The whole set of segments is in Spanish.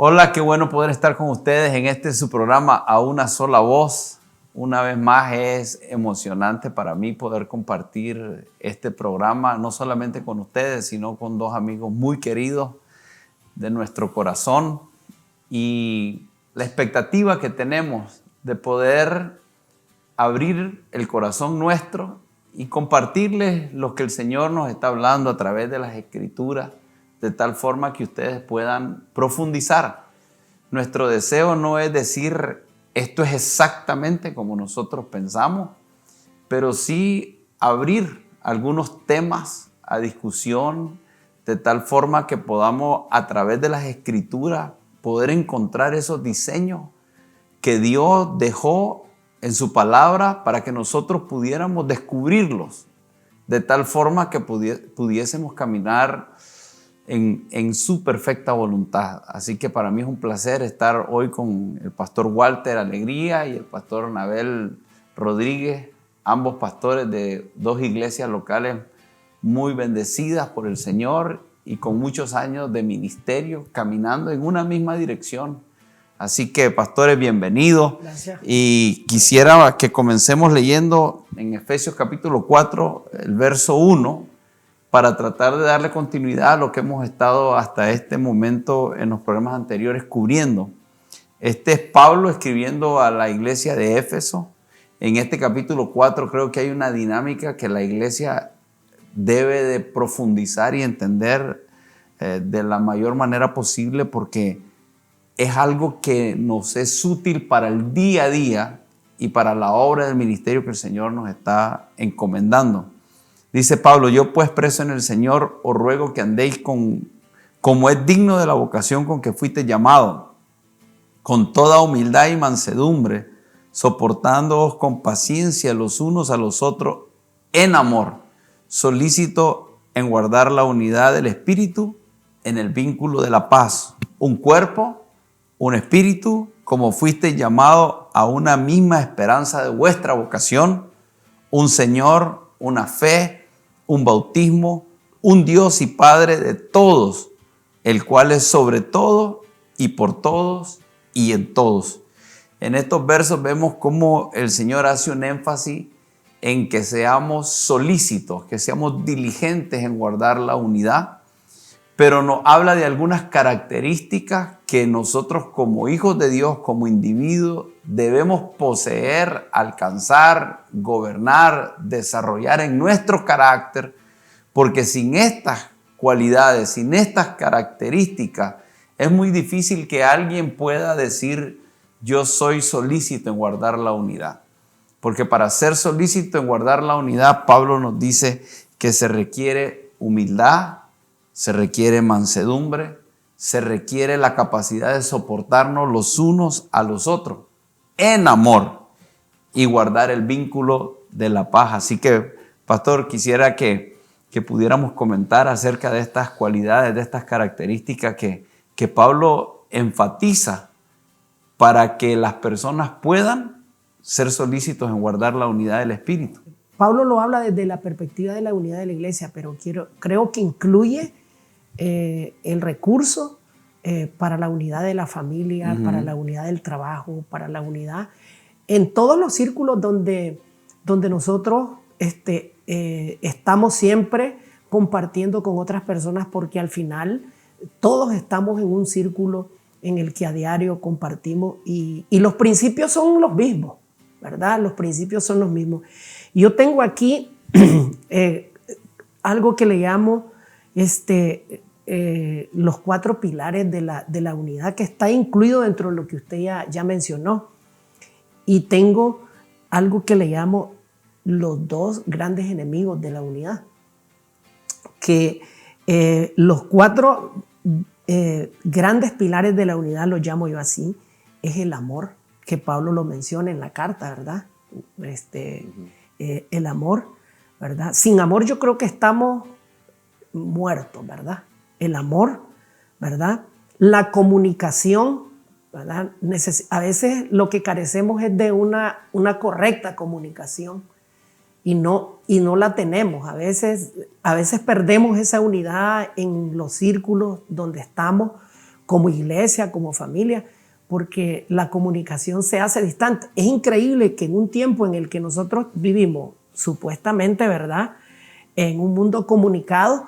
Hola, qué bueno poder estar con ustedes en este su programa A Una Sola Voz. Una vez más es emocionante para mí poder compartir este programa, no solamente con ustedes, sino con dos amigos muy queridos de nuestro corazón y la expectativa que tenemos de poder abrir el corazón nuestro y compartirles lo que el Señor nos está hablando a través de las Escrituras, de tal forma que ustedes puedan profundizar. Nuestro deseo no es decir esto es exactamente como nosotros pensamos, pero sí abrir algunos temas a discusión de tal forma que podamos a través de las Escrituras poder encontrar esos diseños que Dios dejó en su palabra para que nosotros pudiéramos descubrirlos de tal forma que pudiésemos caminar en su perfecta voluntad. Así que para mí es un placer estar hoy con el pastor Walter Alegría y el pastor Nabel Rodríguez, ambos pastores de dos iglesias locales muy bendecidas por el Señor y con muchos años de ministerio, caminando en una misma dirección. Así que, pastores, bienvenidos. Gracias. Y quisiera que comencemos leyendo en Efesios capítulo 4, el verso 1, para tratar de darle continuidad a lo que hemos estado hasta este momento en los programas anteriores cubriendo. Este es Pablo escribiendo a la iglesia de Éfeso. En este capítulo 4 creo que hay una dinámica que la iglesia debe de profundizar y entender de la mayor manera posible, porque es algo que nos es útil para el día a día y para la obra del ministerio que el Señor nos está encomendando. Dice Pablo: yo pues, preso en el Señor, os ruego que andéis como es digno de la vocación con que fuiste llamado, con toda humildad y mansedumbre, soportándoos con paciencia los unos a los otros en amor, solícito en guardar la unidad del Espíritu en el vínculo de la paz. Un cuerpo, un espíritu, como fuiste llamado a una misma esperanza de vuestra vocación, un Señor, una fe, un bautismo, un Dios y Padre de todos, el cual es sobre todo y por todos y en todos. En estos versos vemos cómo el Señor hace un énfasis en que seamos solícitos, que seamos diligentes en guardar la unidad, pero nos habla de algunas características que nosotros como hijos de Dios, como individuos, debemos poseer, alcanzar, gobernar, desarrollar en nuestro carácter, porque sin estas cualidades, sin estas características, es muy difícil que alguien pueda decir yo soy solícito en guardar la unidad. Porque para ser solícito en guardar la unidad, Pablo nos dice que se requiere humildad, se requiere mansedumbre, se requiere la capacidad de soportarnos los unos a los otros en amor y guardar el vínculo de la paz. Así que, pastor, quisiera que pudiéramos comentar acerca de estas cualidades, de estas características que Pablo enfatiza para que las personas puedan ser solícitos en guardar la unidad del Espíritu. Pablo lo habla desde la perspectiva de la unidad de la iglesia, pero creo que incluye el recurso para la unidad de la familia, para la unidad del trabajo, para la unidad en todos los círculos donde nosotros estamos siempre compartiendo con otras personas, porque al final todos estamos en un círculo en el que a diario compartimos y los principios son los mismos, ¿verdad? Los principios son los mismos. Yo tengo aquí algo que le llamo los 4 pilares de la unidad, que está incluido dentro de lo que usted ya mencionó. Y tengo algo que le llamo los 2 grandes enemigos de la unidad, que los 4 grandes pilares de la unidad, los llamo yo así, es el amor, que Pablo lo menciona en la carta, ¿verdad? El amor, ¿verdad? Sin amor yo creo que estamos muertos, ¿verdad? El amor, ¿verdad? La comunicación, ¿verdad? A veces lo que carecemos es de una correcta comunicación y no la tenemos. A veces perdemos esa unidad en los círculos donde estamos como iglesia, como familia, porque la comunicación se hace distante. Es increíble que en un tiempo en el que nosotros vivimos, supuestamente, ¿verdad?, en un mundo comunicado,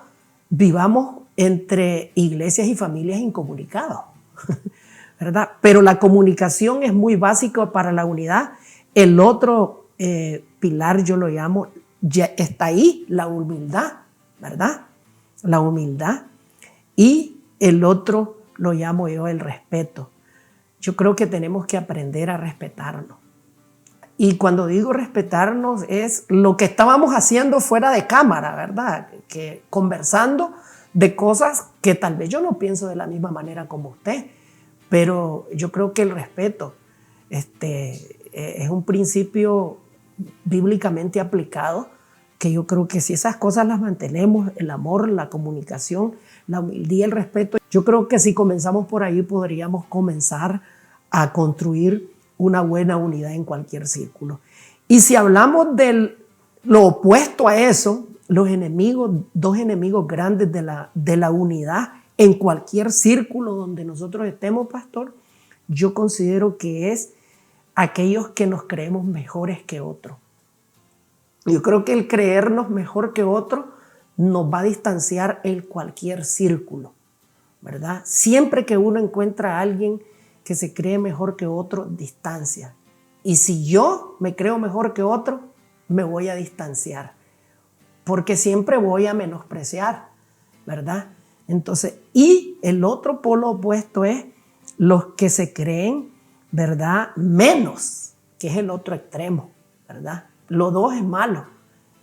vivamos entre iglesias y familias incomunicados, ¿verdad? Pero la comunicación es muy básica para la unidad. El otro pilar, yo lo llamo, ya está ahí, la humildad, ¿verdad? La humildad. Y el otro lo llamo yo el respeto. Yo creo que tenemos que aprender a respetarnos. Y cuando digo respetarnos es lo que estábamos haciendo fuera de cámara, ¿verdad? Que conversando de cosas que tal vez yo no pienso de la misma manera como usted, pero yo creo que el respeto es un principio bíblicamente aplicado, que yo creo que si esas cosas las mantenemos, el amor, la comunicación, la humildad, el respeto, yo creo que si comenzamos por ahí podríamos comenzar a construir una buena unidad en cualquier círculo. Y si hablamos de lo opuesto a eso, los enemigos, dos enemigos grandes de la unidad en cualquier círculo donde nosotros estemos, pastor, yo considero que es aquellos que nos creemos mejores que otros. Yo creo que el creernos mejor que otro nos va a distanciar en cualquier círculo, ¿verdad? Siempre que uno encuentra a alguien que se cree mejor que otro, distancia. Y si yo me creo mejor que otro, me voy a distanciar, porque siempre voy a menospreciar, ¿verdad? Entonces, y el otro polo opuesto es los que se creen, ¿verdad?, menos, que es el otro extremo, ¿verdad? Los dos es malo.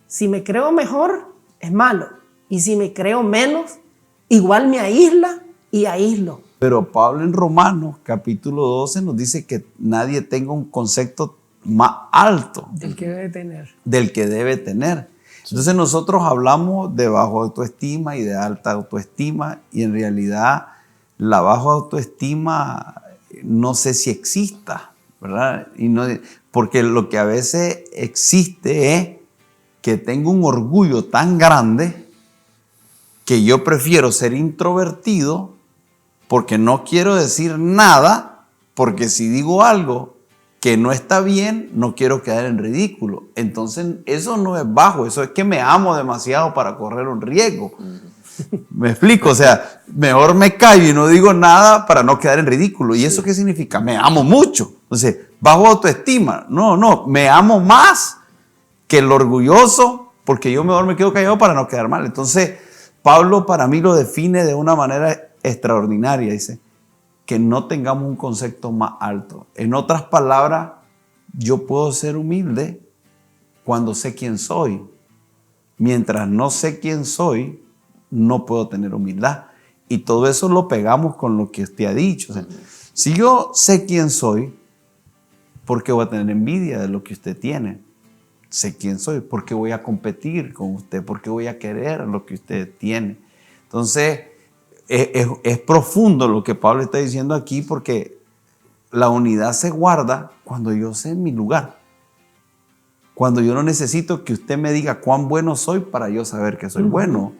Si me creo mejor, es malo. Y si me creo menos, igual me aísla y aíslo. Pero Pablo en Romanos, capítulo 12, nos dice que nadie tenga un concepto más alto Del que debe tener. Del que debe tener. Entonces nosotros hablamos de bajo autoestima y de alta autoestima, y en realidad la baja autoestima no sé si exista, ¿verdad? Y no, porque lo que a veces existe es que tengo un orgullo tan grande que yo prefiero ser introvertido porque no quiero decir nada, porque si digo algo que no está bien, no quiero quedar en ridículo. Entonces eso no es bajo, eso es que me amo demasiado para correr un riesgo. ¿Me explico? O sea, mejor me callo y no digo nada para no quedar en ridículo. ¿Y eso qué significa? Me amo mucho. Entonces, bajo autoestima. No, me amo más que el orgulloso, porque yo mejor me quedo callado para no quedar mal. Entonces, Pablo para mí lo define de una manera extraordinaria. Dice, que no tengamos un concepto más alto. En otras palabras, yo puedo ser humilde cuando sé quién soy. Mientras no sé quién soy, no puedo tener humildad. Y todo eso lo pegamos con lo que usted ha dicho. O sea, si yo sé quién soy, ¿por qué voy a tener envidia de lo que usted tiene? Sé quién soy, ¿por qué voy a competir con usted? ¿Por qué voy a querer lo que usted tiene? Entonces, es profundo lo que Pablo está diciendo aquí, porque la unidad se guarda cuando yo sé mi lugar. Cuando yo no necesito que usted me diga cuán bueno soy para yo saber que soy bueno.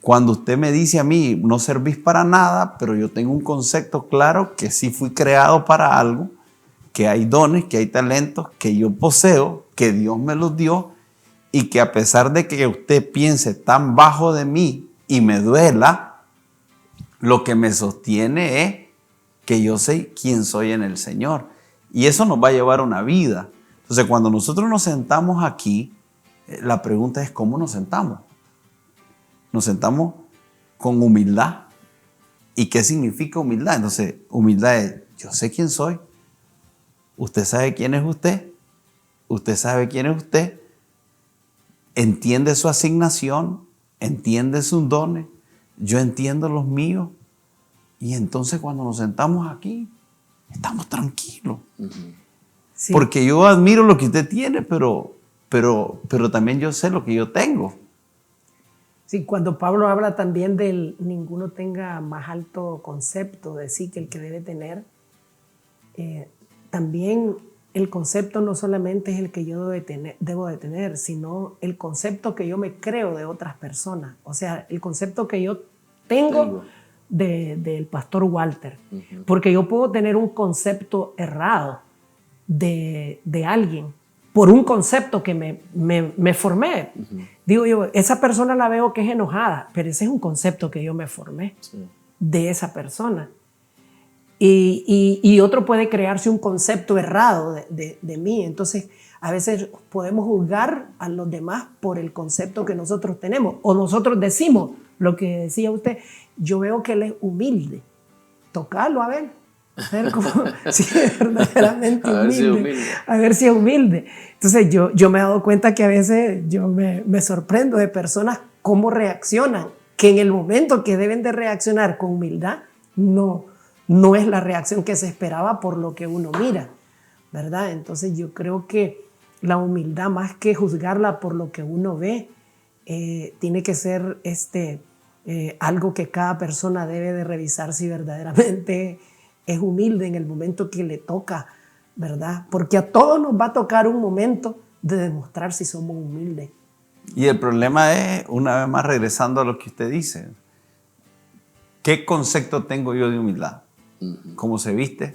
Cuando usted me dice a mí, no servís para nada, pero yo tengo un concepto claro que sí fui creado para algo, que hay dones, que hay talentos, que yo poseo, que Dios me los dio, y que a pesar de que usted piense tan bajo de mí y me duela, lo que me sostiene es que yo sé quién soy en el Señor. Y eso nos va a llevar a una vida. Entonces, cuando nosotros nos sentamos aquí, la pregunta es ¿cómo nos sentamos? Nos sentamos con humildad. ¿Y qué significa humildad? Entonces, humildad es, yo sé quién soy. Usted sabe quién es usted. Usted sabe quién es usted. Entiende su asignación. Entiende sus dones. Yo entiendo los míos. Y entonces cuando nos sentamos aquí, estamos tranquilos. Sí. Porque yo admiro lo que usted tiene, pero también yo sé lo que yo tengo. Sí, cuando Pablo habla también del ninguno tenga más alto concepto de sí que el que debe tener, también el concepto no solamente es el que yo debo de tener, sino el concepto que yo me creo de otras personas. O sea, el concepto que yo tengo del pastor Walter, porque yo puedo tener un concepto errado de alguien por un concepto que me formé. Digo yo, esa persona la veo que es enojada, pero ese es un concepto que yo me formé de esa persona. Y otro puede crearse un concepto errado de mí. Entonces, a veces podemos juzgar a los demás por el concepto que nosotros tenemos. O nosotros decimos lo que decía usted. Yo veo que él es humilde. Tocalo, a ver cómo, si es verdaderamente humilde. A ver si es humilde. Entonces, yo me he dado cuenta que a veces yo me sorprendo de personas cómo reaccionan, que en el momento que deben de reaccionar con humildad, no es la reacción que se esperaba por lo que uno mira, ¿verdad? Entonces yo creo que la humildad, más que juzgarla por lo que uno ve, tiene que ser algo que cada persona debe de revisar si verdaderamente es humilde en el momento que le toca, ¿verdad? Porque a todos nos va a tocar un momento de demostrar si somos humildes. Y el problema es, una vez más regresando a lo que usted dice, ¿qué concepto tengo yo de humildad? Cómo se viste,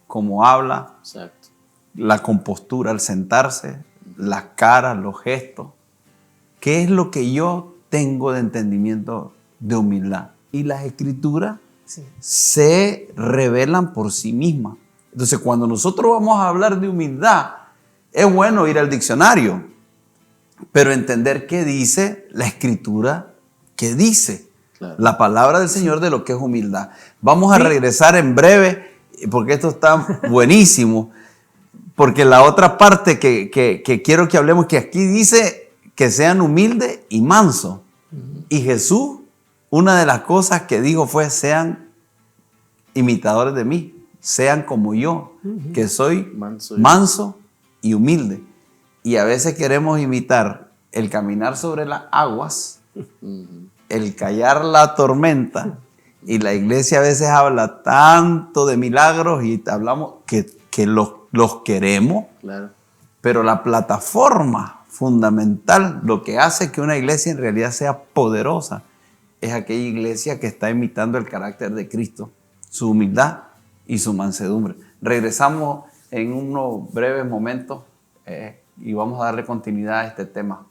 cómo habla, exacto, la compostura al sentarse, las caras, los gestos. ¿Qué es lo que yo tengo de entendimiento de humildad? Y las escrituras se revelan por sí mismas. Entonces, cuando nosotros vamos a hablar de humildad, es bueno ir al diccionario, pero entender qué dice la escritura, qué dice. Claro. La palabra del Señor de lo que es humildad. Vamos a regresar en breve, porque esto está buenísimo, porque la otra parte que quiero que hablemos, que aquí dice que sean humildes y mansos. Y Jesús, una de las cosas que dijo fue, sean imitadores de mí, sean como yo, que soy manso y humilde. Y a veces queremos imitar el caminar sobre las aguas, el callar la tormenta, y la iglesia a veces habla tanto de milagros y hablamos que los queremos, claro, pero la plataforma fundamental, lo que hace que una iglesia en realidad sea poderosa, es aquella iglesia que está imitando el carácter de Cristo, su humildad y su mansedumbre. Regresamos en unos breves momentos y vamos a darle continuidad a este tema.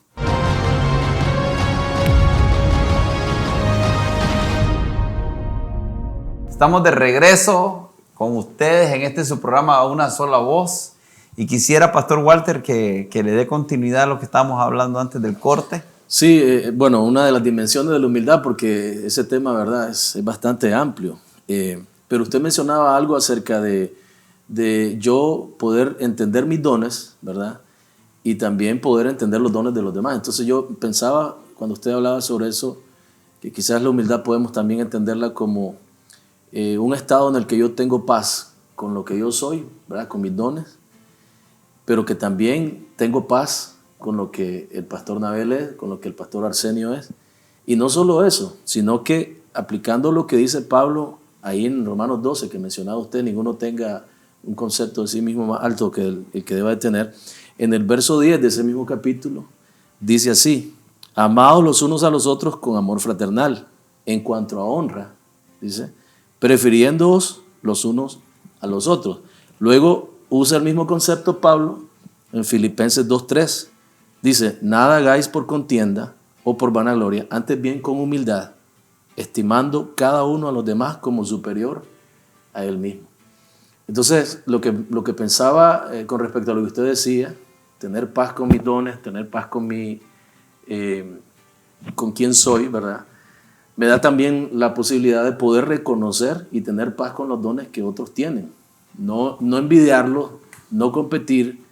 Estamos de regreso con ustedes en este su programa Una Sola Voz, y quisiera, Pastor Walter, que le dé continuidad a lo que estábamos hablando antes del corte. Sí, bueno, una de las dimensiones de la humildad, porque ese tema, ¿verdad?, es bastante amplio, pero usted mencionaba algo acerca de yo poder entender mis dones, ¿verdad?, y también poder entender los dones de los demás. Entonces yo pensaba, cuando usted hablaba sobre eso, que quizás la humildad podemos también entenderla como un estado en el que yo tengo paz con lo que yo soy, ¿verdad?, con mis dones, pero que también tengo paz con lo que el pastor Nabel es, con lo que el pastor Arsenio es. Y no solo eso, sino que aplicando lo que dice Pablo ahí en Romanos 12, que mencionaba usted, ninguno tenga un concepto de sí mismo más alto que el que deba de tener. En el verso 10 de ese mismo capítulo dice así: amados los unos a los otros con amor fraternal, en cuanto a honra, dice, prefiriéndoos los unos a los otros. Luego usa el mismo concepto Pablo en Filipenses 2:3. Dice, nada hagáis por contienda o por vanagloria, antes bien con humildad, estimando cada uno a los demás como superior a él mismo. Entonces, lo que pensaba con respecto a lo que usted decía, tener paz con mis dones, tener paz con quién soy, ¿verdad?, me da también la posibilidad de poder reconocer y tener paz con los dones que otros tienen. No envidiarlos, no competir,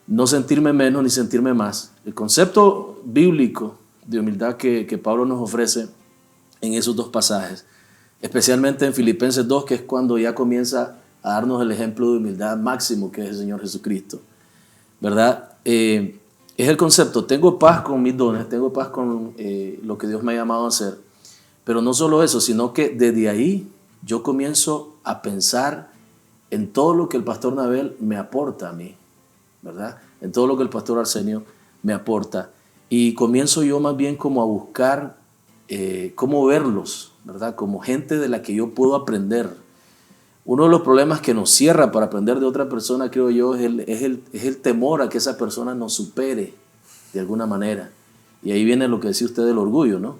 no sentirme menos ni sentirme más. El concepto bíblico de humildad que Pablo nos ofrece en esos dos pasajes, especialmente en Filipenses 2, que es cuando ya comienza a darnos el ejemplo de humildad máximo que es el Señor Jesucristo, ¿verdad? Es el concepto, tengo paz con mis dones, tengo paz con lo que Dios me ha llamado a hacer, pero no solo eso, sino que desde ahí yo comienzo a pensar en todo lo que el pastor Nabel me aporta a mí, ¿verdad?, en todo lo que el pastor Arsenio me aporta, y comienzo yo más bien como a buscar cómo verlos, ¿verdad? Como gente de la que yo puedo aprender. Uno de los problemas que nos cierra para aprender de otra persona, creo yo, es el temor a que esa persona nos supere de alguna manera. Y ahí viene lo que decía usted del orgullo, ¿no?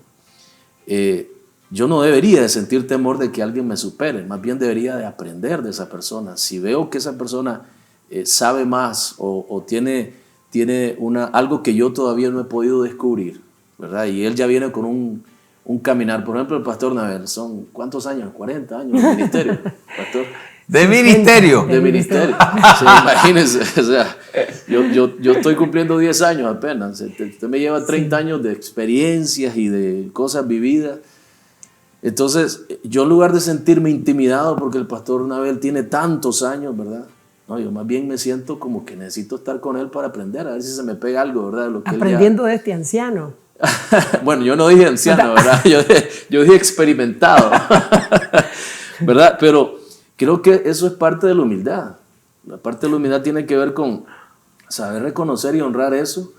Yo no debería de sentir temor de que alguien me supere, más bien debería de aprender de esa persona. Si veo que esa persona sabe más o tiene algo que yo todavía no he podido descubrir, ¿verdad? Y él ya viene con un caminar. Por ejemplo, el pastor Nabel, ¿son cuántos años? 40 años de ministerio, pastor. De ministerio. De ministerio. Sí, imagínense, o sea, yo estoy cumpliendo 10 años apenas. Usted me lleva 30 años de experiencias y de cosas vividas. Entonces, yo en lugar de sentirme intimidado porque el pastor Nabel tiene tantos años, ¿verdad? No, yo más bien me siento como que necesito estar con él para aprender, a ver si se me pega algo, ¿verdad? Lo que aprendiendo de este anciano. Bueno, yo no dije anciano, ¿verdad? Yo dije experimentado, ¿verdad? Pero creo que eso es parte de la humildad. La parte de la humildad tiene que ver con saber reconocer y honrar eso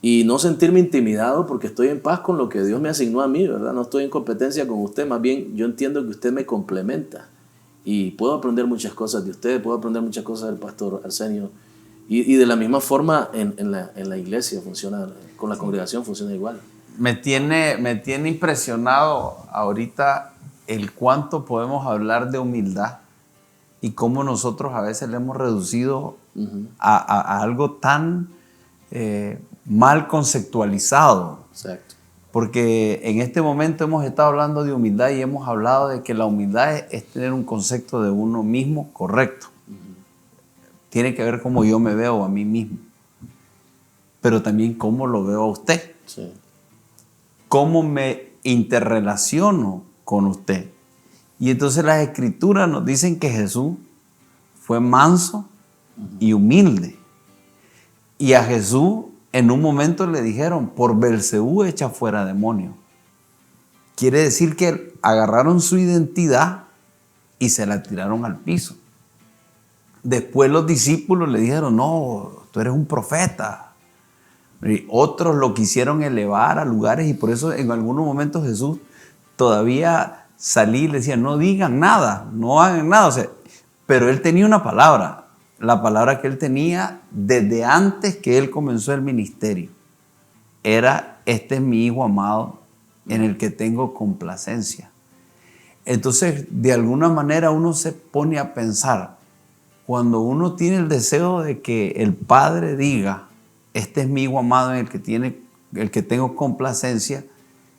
y no sentirme intimidado porque estoy en paz con lo que Dios me asignó a mí, ¿verdad? No estoy en competencia con usted, más bien yo entiendo que usted me complementa y puedo aprender muchas cosas de usted, puedo aprender muchas cosas del pastor Arsenio y de la misma forma en la iglesia funciona, con la congregación funciona igual. Me tiene impresionado ahorita el cuánto podemos hablar de humildad y cómo nosotros a veces le hemos reducido a algo tan mal conceptualizado. Exacto. Porque en este momento hemos estado hablando de humildad y hemos hablado de que la humildad es tener un concepto de uno mismo correcto. Tiene que ver cómo yo me veo a mí mismo, pero también cómo lo veo a usted. Sí. Cómo me interrelaciono con usted. Y entonces las escrituras nos dicen que Jesús fue manso y humilde. Y a Jesús en un momento le dijeron, por Belcebú echa fuera demonios. Quiere decir que agarraron su identidad y se la tiraron al piso. Después los discípulos le dijeron, no, tú eres un profeta. Y otros lo quisieron elevar a lugares y por eso en algunos momentos Jesús todavía salía y le decía, no digan nada, no hagan nada. O sea, pero él tenía una palabra, la palabra que él tenía desde antes que él comenzó el ministerio. Era, este es mi hijo amado en el que tengo complacencia. Entonces, de alguna manera uno se pone a pensar, cuando uno tiene el deseo de que el Padre diga, este es mi hijo amado en el que tengo complacencia,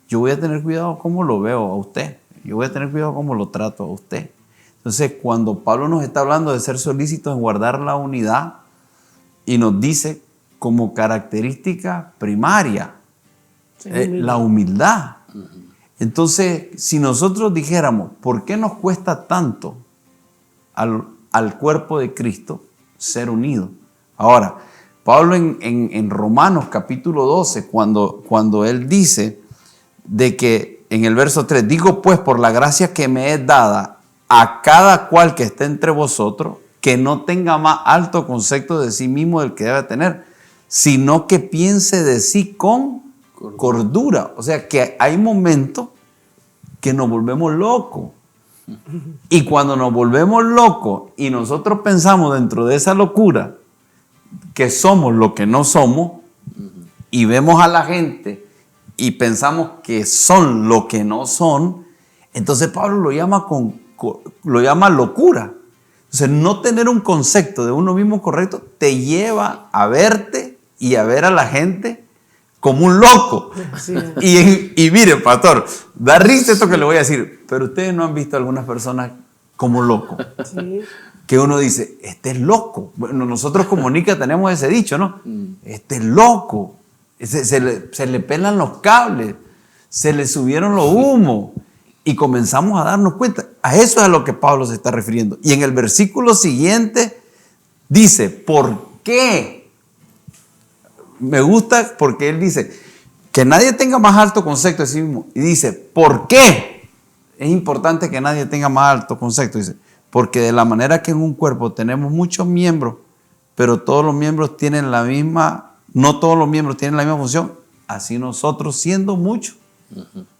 yo voy a tener cuidado cómo lo veo a usted. Yo voy a tener cuidado cómo lo trato a usted. Entonces, cuando Pablo nos está hablando de ser solícitos en guardar la unidad y nos dice como característica primaria la humildad. Entonces, si nosotros dijéramos, ¿por qué nos cuesta tanto al cuerpo de Cristo ser unido? Ahora, Pablo en Romanos capítulo 12, cuando él dice de que en el verso 3, digo pues por la gracia que me es dada a cada cual que esté entre vosotros, que no tenga más alto concepto de sí mismo del que debe tener, sino que piense de sí con cordura. O sea que hay momentos que nos volvemos locos. Y cuando nos volvemos locos y nosotros pensamos dentro de esa locura que somos lo que no somos y vemos a la gente y pensamos que son lo que no son, entonces Pablo lo llama locura. Entonces no tener un concepto de uno mismo correcto te lleva a verte y a ver a la gente como un loco. Sí. Y mire, pastor, da risa esto que le voy a decir, pero ustedes no han visto a algunas personas como locos. Sí. Que uno dice, este es loco. Bueno, nosotros como Nica tenemos ese dicho, ¿no? Este es loco. Se le pelan los cables, se le subieron los humos y comenzamos a darnos cuenta. A eso es a lo que Pablo se está refiriendo. Y en el versículo siguiente dice, ¿por qué? Me gusta porque él dice, que nadie tenga más alto concepto de sí mismo. Y dice, ¿por qué? Es importante que nadie tenga más alto concepto. Dice, porque de la manera que en un cuerpo tenemos muchos miembros, pero todos los miembros tienen no todos los miembros tienen la misma función, así nosotros siendo muchos,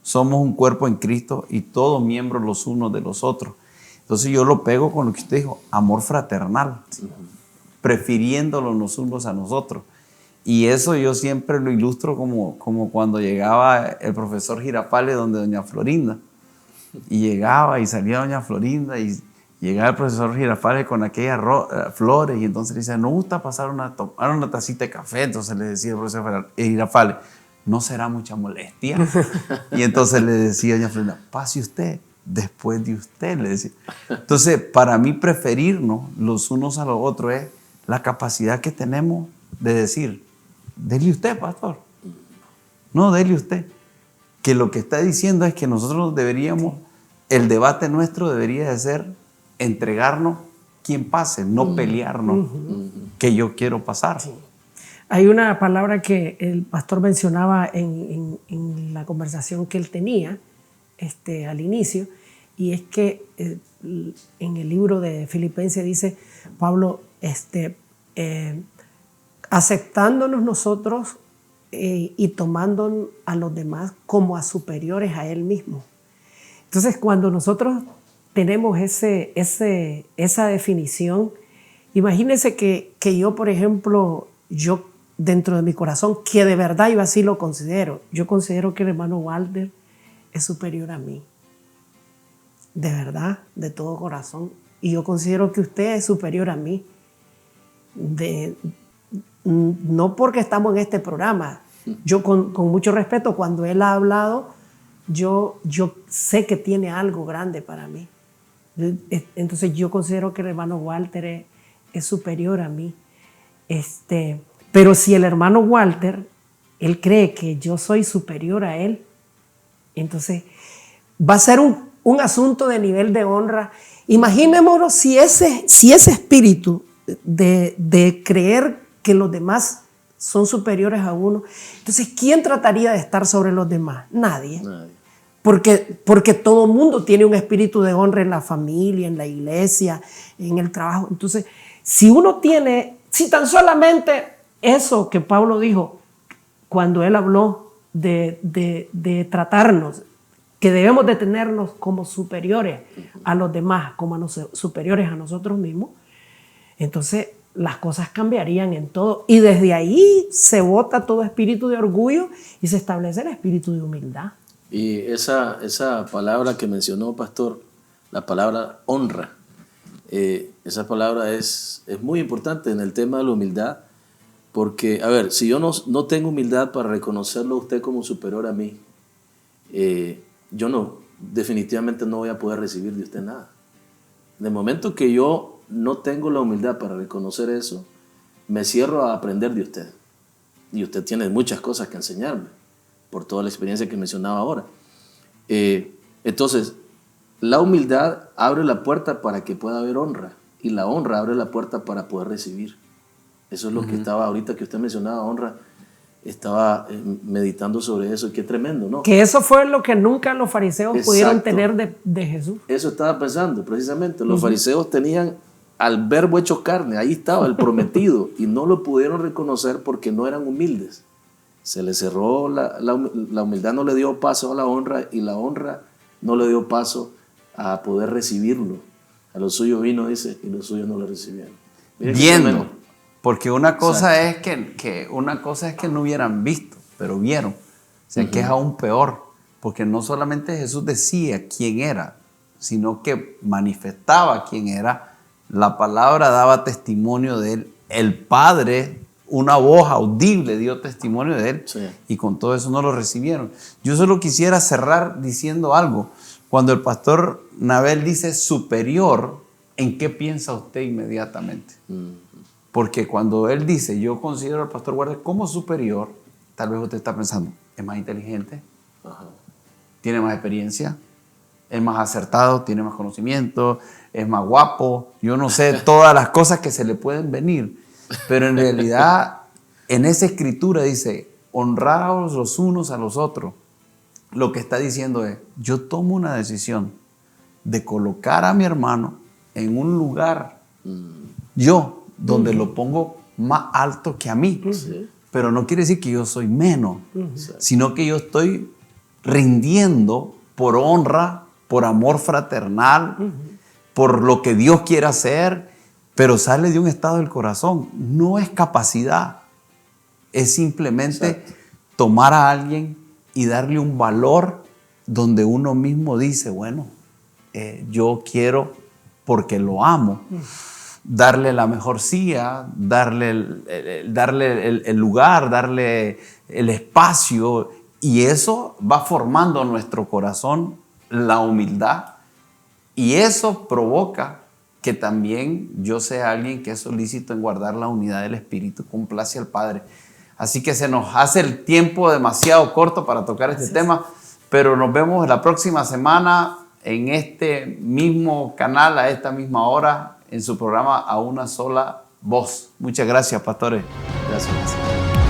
Somos un cuerpo en Cristo y todos miembros los unos de los otros. Entonces yo lo pego con lo que usted dijo, amor fraternal, prefiriéndolos los unos a nosotros. Y eso yo siempre lo ilustro como cuando llegaba el profesor Girafales donde doña Florinda. Y llegaba y salía doña Florinda y llegaba el profesor Girafales con aquellas flores y entonces le decía, ¿no gusta pasar una tacita de café? Entonces le decía el profesor Girafales, ¿no será mucha molestia? Y entonces le decía doña Florinda, pase usted, después de usted, le decía. Entonces, para mí preferirnos los unos a los otros es la capacidad que tenemos de decir, dele usted, pastor. No, dele usted. Que lo que está diciendo es que nosotros deberíamos, el debate nuestro debería de ser entregarnos quien pase, no pelearnos que yo quiero pasar. Sí. Hay una palabra que el pastor mencionaba en la conversación que él tenía al inicio, y es que en el libro de Filipenses dice Pablo, aceptándonos nosotros y tomando a los demás como a superiores a él mismo. Entonces, cuando nosotros tenemos esa definición, imagínense que yo, por ejemplo, yo dentro de mi corazón, que de verdad yo así lo considero, yo considero que el hermano Walter es superior a mí, de verdad, de todo corazón, y yo considero que usted es superior a mí, no porque estamos en este programa, yo con mucho respeto, cuando él ha hablado, yo sé que tiene algo grande para mí. Entonces yo considero que el hermano Walter es superior a mí. Pero si el hermano Walter, él cree que yo soy superior a él, entonces va a ser un asunto de nivel de honra. Imaginémonos si ese espíritu de creer que los demás son superiores a uno, entonces ¿quién trataría de estar sobre los demás? Nadie. Porque todo mundo tiene un espíritu de honra en la familia, en la iglesia, en el trabajo. Entonces, si tan solamente eso que Pablo dijo cuando él habló de tratarnos, que debemos de tenernos como superiores a los demás, como superiores a nosotros mismos, entonces las cosas cambiarían en todo. Y desde ahí se bota todo espíritu de orgullo y se establece el espíritu de humildad. Y esa palabra que mencionó, pastor, la palabra honra, esa palabra es muy importante en el tema de la humildad, porque, a ver, si yo no tengo humildad para reconocerlo a usted como superior a mí, yo definitivamente no voy a poder recibir de usted nada. De momento que yo no tengo la humildad para reconocer eso, me cierro a aprender de usted. Y usted tiene muchas cosas que enseñarme, por toda la experiencia que mencionaba ahora. Entonces, la humildad abre la puerta para que pueda haber honra, y la honra abre la puerta para poder recibir. Eso es lo que estaba, ahorita que usted mencionaba honra, estaba meditando sobre eso, y qué tremendo, ¿no? Que eso fue lo que nunca los fariseos pudieron tener de Jesús. Eso estaba pensando, precisamente. Los fariseos tenían al verbo hecho carne, ahí estaba el prometido, y no lo pudieron reconocer porque no eran humildes. Se le cerró, la humildad no le dio paso a la honra, y la honra no le dio paso a poder recibirlo. A lo suyo vino, dice, y los suyos no lo recibieron. Viendo, porque una cosa es que no hubieran visto, pero vieron. O sea, que es aún peor, porque no solamente Jesús decía quién era, sino que manifestaba quién era. La palabra daba testimonio de él. El Padre, una voz audible, dio testimonio de él. Sí. Y con todo eso no lo recibieron. Yo solo quisiera cerrar diciendo algo. Cuando el pastor Nabel dice superior, ¿en qué piensa usted inmediatamente? Porque cuando él dice, yo considero al pastor Walter como superior, tal vez usted está pensando, es más inteligente, tiene más experiencia, es más acertado, tiene más conocimiento, es más guapo, yo no sé todas las cosas que se le pueden venir, pero en realidad en esa escritura dice, honraos los unos a los otros. Lo que está diciendo es, yo tomo una decisión de colocar a mi hermano en un lugar, yo, donde lo pongo más alto que a mí, pero no quiere decir que yo soy menos, sino que yo estoy rindiendo por honra, por amor fraternal, por lo que Dios quiere hacer, pero sale de un estado del corazón. No es capacidad, es simplemente tomar a alguien y darle un valor donde uno mismo dice, bueno, yo quiero porque lo amo. Darle la mejor silla, darle el lugar, darle el espacio, y eso va formando en nuestro corazón la humildad, y eso provoca que también yo sea alguien que es solícito en guardar la unidad del Espíritu, complace al Padre. Así que se nos hace el tiempo demasiado corto para tocar este tema, pero nos vemos la próxima semana en este mismo canal, a esta misma hora, en su programa A Una Sola Voz. Muchas gracias, pastores. Gracias.